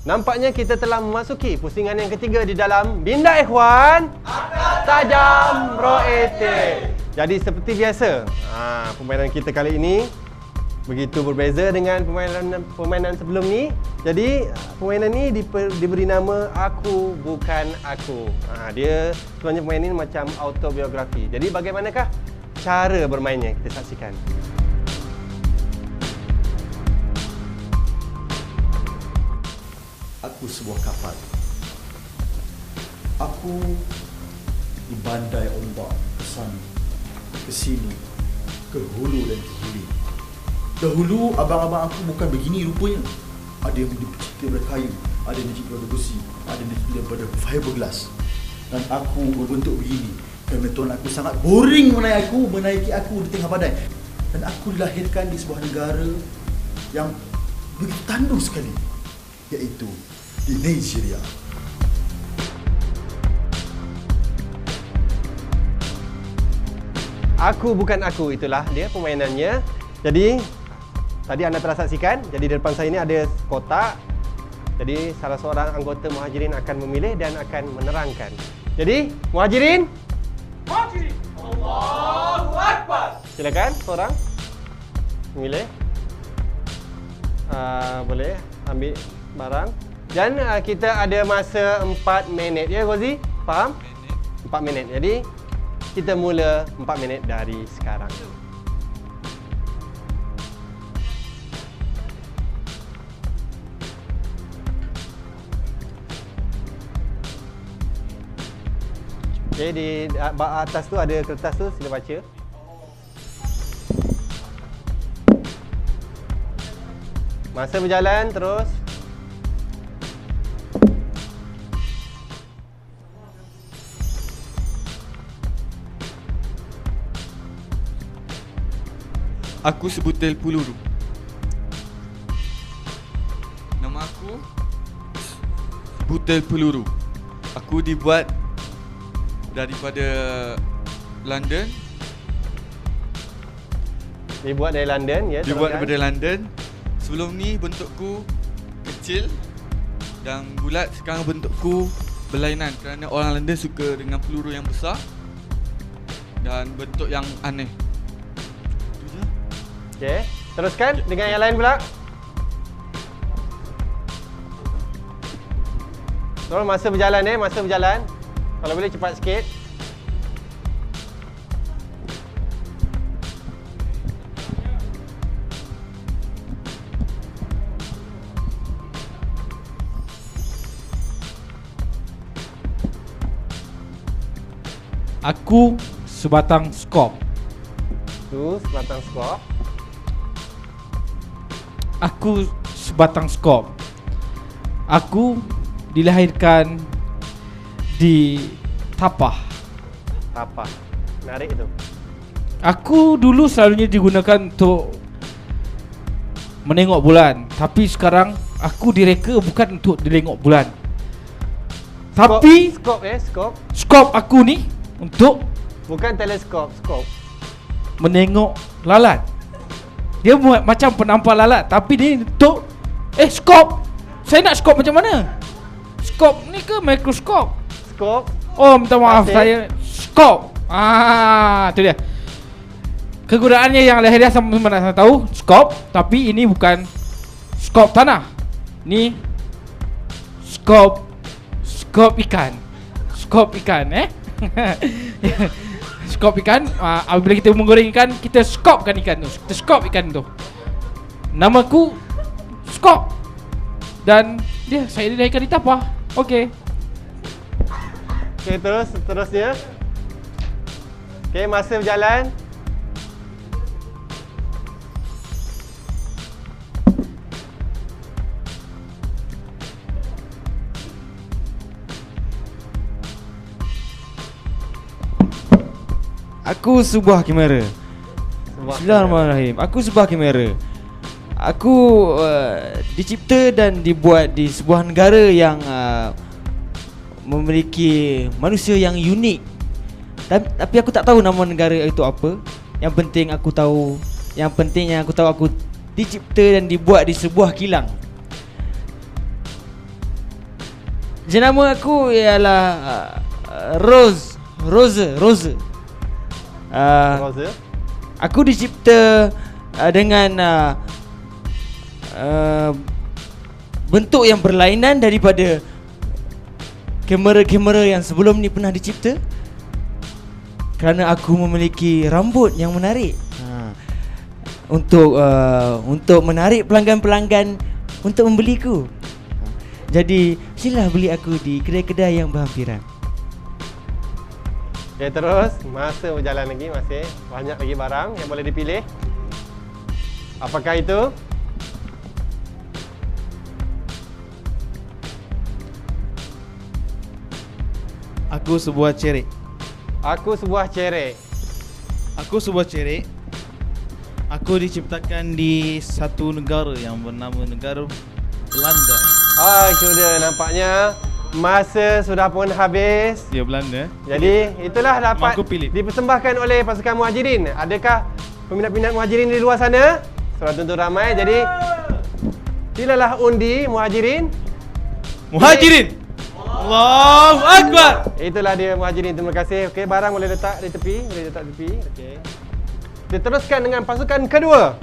Nampaknya kita telah memasuki pusingan yang ketiga di dalam Minda Ikhwan Tajam Roete. Jadi seperti biasa, permainan kita kali ini begitu berbeza dengan permainan sebelum ni. Jadi permainan ni diberi nama Aku Bukan Aku. Dia sebenarnya permainan ini macam autobiografi. Jadi bagaimanakah cara bermainnya, kita saksikan. Aku sebuah kapal. Aku di bandai ombak ke sana, ke sini, ke hulu dan ke hilir. Dahulu abang-abang aku bukan begini rupanya. Ada yang dicipta daripada kayu, ada yang dicipta daripada besi, ada yang dicipta daripada fiberglass. Dan aku berbentuk begini kerana tuan aku sangat boring menaiki aku di tengah badai. Dan aku dilahirkan di sebuah negara yang begitu tandus sekali, iaitu di Nigeria. Aku Bukan Aku, itulah dia permainannya. Jadi tadi anda telah saksikan. Jadi di depan saya ini ada kotak. Jadi salah seorang anggota Muhajirin akan memilih dan akan menerangkan. Jadi Muhajirin, Allahu Akbar. Silakan seorang memilih. Boleh ambil barang. Dan kita ada masa 4 minit. Ya Ghazi? Faham? 4 minit. Jadi kita mula 4 minit dari sekarang. Okay, di atas tu ada kertas tu, sila baca. Masa berjalan terus. Aku sebutir peluru. Nama aku sebutir peluru. Aku dibuat daripada London. Dibuat dari London, ya. Dibuat daripada London. Sebelum ni bentukku kecil dan bulat. Sekarang bentukku berlainan kerana orang London suka dengan peluru yang besar dan bentuk yang aneh. Okey, teruskan dengan yang lain pula. Tolong masa berjalan masa berjalan. Kalau boleh cepat sikit. Aku sebatang skop. Tu sebatang skop. Aku sebatang skop. Aku dilahirkan di Tapah. Tapah. Menarik tu. Aku dulu selalunya digunakan untuk menengok bulan. Tapi sekarang aku direka bukan untuk menengok bulan. Tapi skop. skop aku ni untuk Bukan teleskop, skop. menengok lalat. Dia buat macam penampak lalat, tapi ni untuk skop. Saya nak skop macam mana? Skop ni ke mikroskop? Skop. Oh, minta maaf, saya skop. Tu dia. Kegunaannya yang lahiriah sama-sama nak tahu, skop, tapi ini bukan skop tanah. Ni skop ikan. Skop ikan, skop ikan. Apabila kita menggoreng ikan, kita skopkan ikan tu. Kita skop ikan tu. Namaku Skop. Dan dia, saya dilahirkan di Tapah. Okey. Okey, terusnya. Okey, masa berjalan. Aku sebuah kamera. Bismillahirrahmanirrahim. Aku sebuah kamera. Aku dicipta dan dibuat di sebuah negara yang memiliki manusia yang unik. Tapi aku tak tahu nama negara itu apa. Yang penting aku tahu aku dicipta dan dibuat di sebuah kilang. Jenama aku ialah Rose. Rose. Aku dicipta dengan bentuk yang berlainan daripada kamera-kamera yang sebelum ni pernah dicipta. Kerana aku memiliki rambut yang menarik. Untuk menarik pelanggan-pelanggan untuk membeliku. Jadi silalah beli aku di kedai-kedai yang berhampiran. Okay, terus masa berjalan lagi, masih banyak lagi barang yang boleh dipilih. Apakah itu? Aku sebuah cerek. Aku sebuah cerek. Aku sebuah cerek. Aku diciptakan di satu negara yang bernama negara Belanda. Itu dia, nampaknya masa sudah pun habis. Ya, Belanda. Jadi itulah dapat Aku pilih. dipersembahkan oleh pasukan Muhajirin. Adakah peminat-peminat Muhajirin di luar sana? Sudah tentu ramai. Jadi silalah undi Muhajirin. Muhajirin. Allahu Akbar. Itulah dia Muhajirin. Terima kasih. Okey, barang boleh letak di tepi, Okey. Kita teruskan dengan pasukan kedua.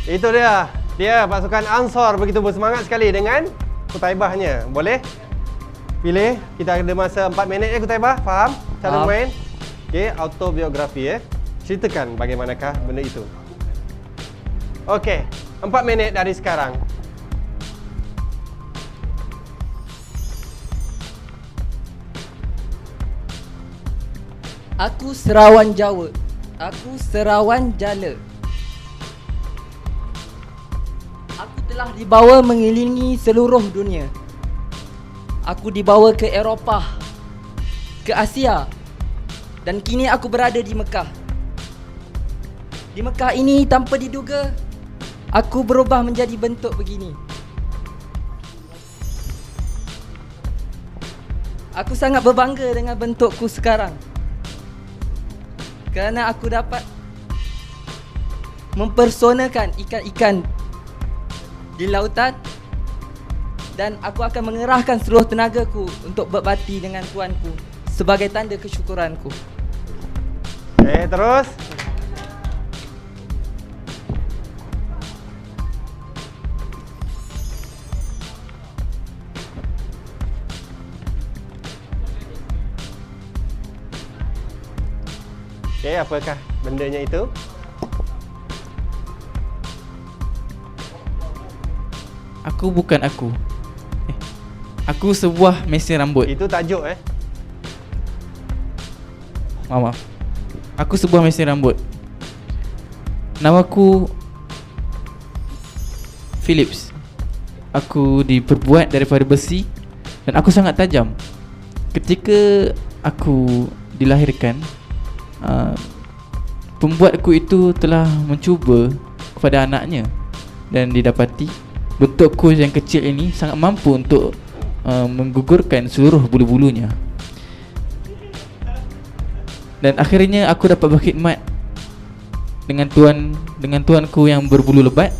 Itu dia. Dia pasukan Ansar begitu bersemangat sekali dengan Kutaibahnya. Boleh pilih. Kita ada masa 4 minit ya Kutaibah. Faham cara main? Okey, autobiografi ya. Ceritakan bagaimanakah benda itu. Okey, 4 minit dari sekarang. Aku Serawan Jawa. Aku Serawan Jala. Aku telah dibawa mengelilingi seluruh dunia. Aku dibawa ke Eropah, ke Asia, dan kini aku berada di Mekah. Di Mekah ini tanpa diduga, aku berubah menjadi bentuk begini. Aku sangat berbangga dengan bentukku sekarang, kerana aku dapat mempersonakan ikan-ikan di lautan, dan aku akan mengerahkan seluruh tenagaku untuk berbakti dengan tuanku sebagai tanda kesyukuranku. Terus. Apakah bendanya itu? Aku bukan aku. Aku sebuah mesin rambut. Itu tajuk Maaf. Aku sebuah mesin rambut. Namaku Philips. Aku diperbuat daripada besi dan aku sangat tajam. Ketika aku dilahirkan, pembuatku itu telah mencuba kepada anaknya dan didapati bentukku yang kecil ini sangat mampu untuk menggugurkan seluruh bulu-bulunya. Dan akhirnya aku dapat berkhidmat dengan tuanku yang berbulu lebat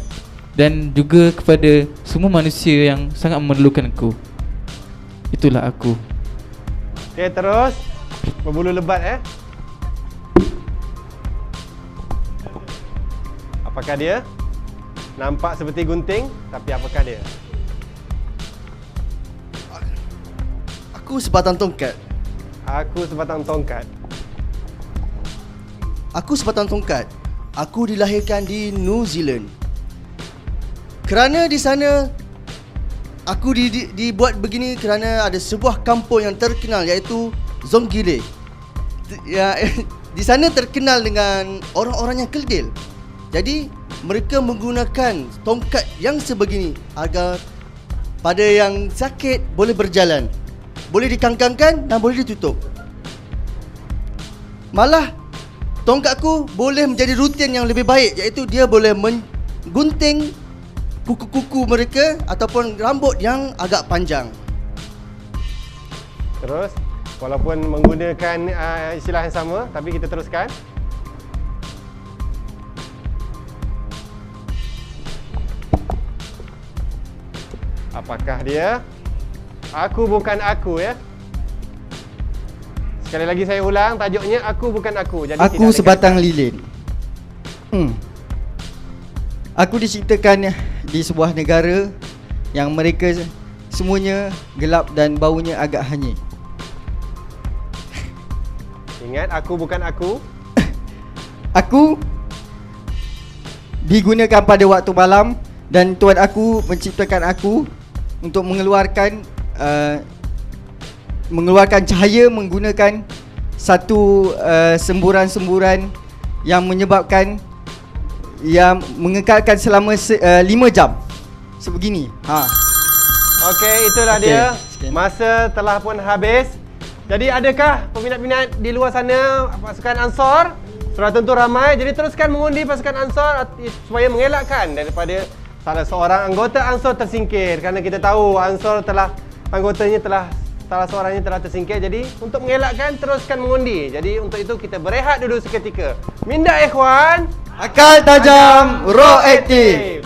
dan juga kepada semua manusia yang sangat memerlukanku. Itulah aku. Terus berbulu lebat Apakah dia? Nampak seperti gunting, tapi apakah dia? Aku sebatang tongkat. Aku sebatang tongkat. Aku sebatang tongkat. Aku dilahirkan di New Zealand. Kerana di sana aku dibuat begini kerana ada sebuah kampung yang terkenal iaitu Zonggile. Di sana terkenal dengan orang-orang yang kerdil. Jadi mereka menggunakan tongkat yang sebegini agar pada yang sakit boleh berjalan, boleh dikangkangkan dan boleh ditutup. Malah tongkatku boleh menjadi rutin yang lebih baik, iaitu dia boleh menggunting kuku-kuku mereka ataupun rambut yang agak panjang. Terus, walaupun menggunakan istilah yang sama, tapi kita teruskan. Apakah dia? Aku bukan aku ya. Sekali lagi saya ulang, tajuknya aku bukan aku. Jadi Aku sebatang lilin. Aku diciptakan di sebuah negara yang mereka semuanya gelap dan baunya agak hanyut. Ingat, aku bukan aku. Aku digunakan pada waktu malam dan Tuhan aku menciptakan aku untuk mengeluarkan cahaya menggunakan satu semburan-semburan yang menyebabkan yang mengekalkan selama 5 jam. Sebegini. Okey, itulah Okey, dia. sekian. Masa telah pun habis. Jadi adakah peminat-peminat di luar sana pasukan Ansor? Sudah tentu ramai. Jadi teruskan mengundi pasukan Ansor supaya mengelakkan daripada salah seorang anggota Ansor tersingkir. Kerana kita tahu Ansor salah seorangnya telah tersingkir. Jadi untuk mengelakkan, teruskan mengundi. Jadi untuk itu kita berehat dulu seketika. Minda ikhwan, Akal tajam, roh aktif.